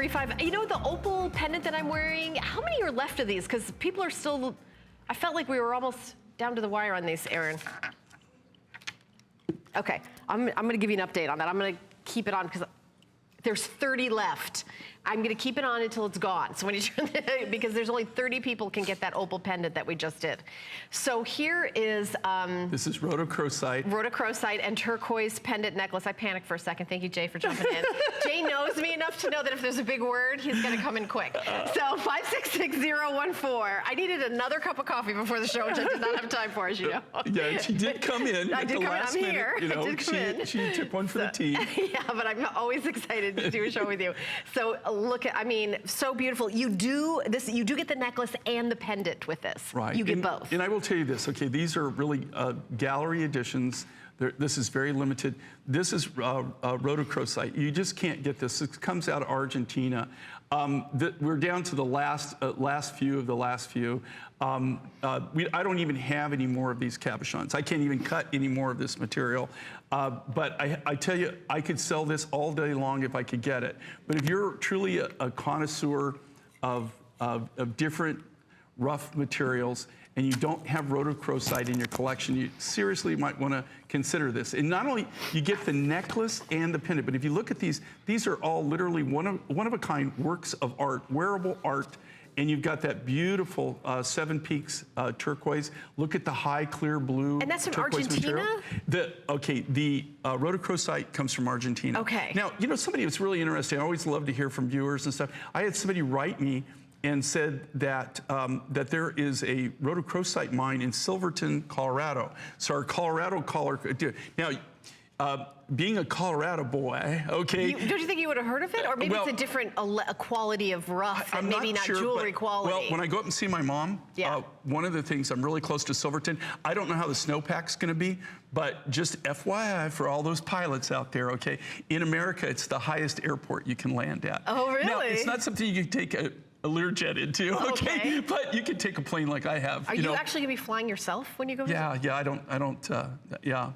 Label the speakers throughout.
Speaker 1: 535. You know the opal pendant that I'm wearing? How many are left of these? Because people are still, I felt like we were almost down to the wire on these, Erin. Okay, I'm gonna give you an update on that. I'm gonna keep it on because there's 30 left. I'm gonna keep it on until it's gone. So when you turn it, because there's only 30 people can get that opal pendant that we just did. So here is
Speaker 2: this is Rhodochrosite.
Speaker 1: Rhodochrosite and Turquoise pendant necklace. I panicked for a second. Thank you, Jay, for jumping in. Jay knows me enough to know that if there's a big word, he's gonna come in quick. So 566014. I needed another cup of coffee before the show, which I did not have time for, as you know.
Speaker 2: Yeah, she did come in
Speaker 1: I
Speaker 2: at
Speaker 1: did
Speaker 2: the
Speaker 1: come in.
Speaker 2: last
Speaker 1: I'm
Speaker 2: minute.
Speaker 1: here.
Speaker 2: You know,
Speaker 1: I did come in.
Speaker 2: She took one for the team.
Speaker 1: Yeah, but I'm always excited to do a show with you. So look at, I mean, so beautiful. You do get the necklace and the pendant with this.
Speaker 2: Right.
Speaker 1: You get both.
Speaker 2: And I will tell you this, okay, these are really gallery editions. This is very limited. This is Rhodochrosite. You just can't get this. It comes out of Argentina. We're down to the last few of the last few. I don't even have any more of these cabochons. I can't even cut any more of this material. But I tell you, I could sell this all day long if I could get it. But if you're truly a connoisseur of different rough materials, and you don't have Rhodochrosite in your collection, you seriously might want to consider this. And not only you get the necklace and the pendant, but if you look at these are all literally one of a kind works of art, wearable art. And you've got that beautiful Seven Peaks turquoise. Look at the high clear blue.
Speaker 1: And that's from
Speaker 2: Argentina?
Speaker 1: Material.
Speaker 2: The Rhodochrosite comes from Argentina.
Speaker 1: Okay.
Speaker 2: Now, you know, somebody that's really interesting, I always love to hear from viewers and stuff. I had somebody write me and said that that there is a Rhodochrosite mine in Silverton, Colorado. So our Colorado caller, now, being a Colorado boy, okay.
Speaker 1: Don't you think you would have heard of it? Or maybe it's a different quality of rough and maybe not
Speaker 2: sure,
Speaker 1: jewelry quality.
Speaker 2: Well, when I go up and see my mom,
Speaker 1: yeah.
Speaker 2: One of the things, I'm really close to Silverton. I don't know how the snowpack's gonna be, but just FYI for all those pilots out there, okay, in America, it's the highest airport you can land at.
Speaker 1: Oh, really?
Speaker 2: Now, it's not something you can take a Learjet into, okay? But you can take a plane like I have.
Speaker 1: Are you actually gonna be flying yourself when you go?
Speaker 2: Yeah, yeah, I don't, yeah.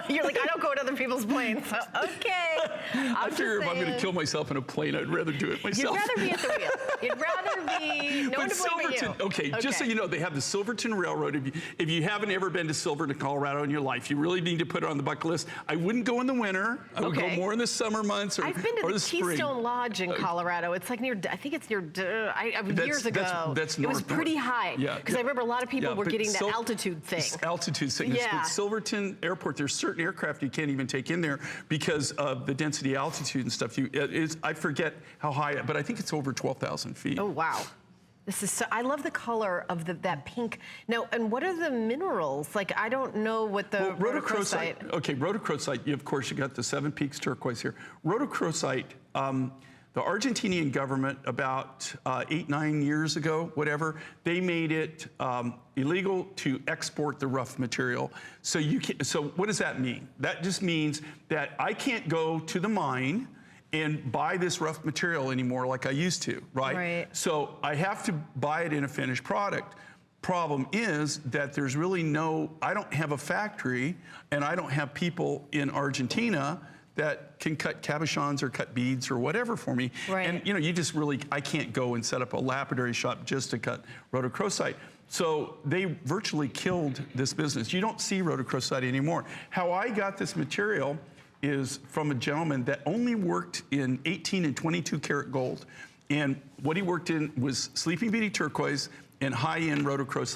Speaker 1: You're like, I don't go in other people's planes. Okay.
Speaker 2: I figure if I'm going to kill myself in a plane, I'd rather do it myself.
Speaker 1: You'd rather be at the wheel. You'd rather be, no one to blame but you.
Speaker 2: Okay, just so you know, they have the Silverton Railroad. If you haven't ever been to Silverton, Colorado in your life, you really need to put it on the bucket list. I wouldn't go in the winter. I would go more in the summer months or the spring.
Speaker 1: I've been to the Keystone Lodge in Colorado. It's like near, I think it's near, years ago.
Speaker 2: That's
Speaker 1: it was pretty high.
Speaker 2: Yeah.
Speaker 1: Because I remember a lot of people were getting that altitude thing.
Speaker 2: Altitude sickness.
Speaker 1: Yeah.
Speaker 2: But Silverton Airport, there's certain aircraft you can't even take in there because of the density altitude and stuff. I forget how high, but I think it's over 12,000 feet.
Speaker 1: Oh, wow. This is so, I love the color of that pink. Now, and what are the minerals? Like, I don't know what the Rhodochrosite.
Speaker 2: Okay, Rhodochrosite, of course, you got the Seven Peaks turquoise here. Rhodochrosite, the Argentinian government about 8, 9 years ago, whatever, they made it illegal to export the rough material. So so what does that mean? That just means that I can't go to the mine and buy this rough material anymore like I used to, right? So I have to buy it in a finished product. Problem is that there's really I don't have a factory and I don't have people in Argentina that can cut cabochons or cut beads or whatever for me. And you know, I can't go and set up a lapidary shop just to cut Rhodochrosite. So they virtually killed this business. You don't see Rhodochrosite anymore. How I got this material is from a gentleman that only worked in 18 and 22 karat gold. And what he worked in was Sleeping Beauty turquoise and high-end Rhodochrosite.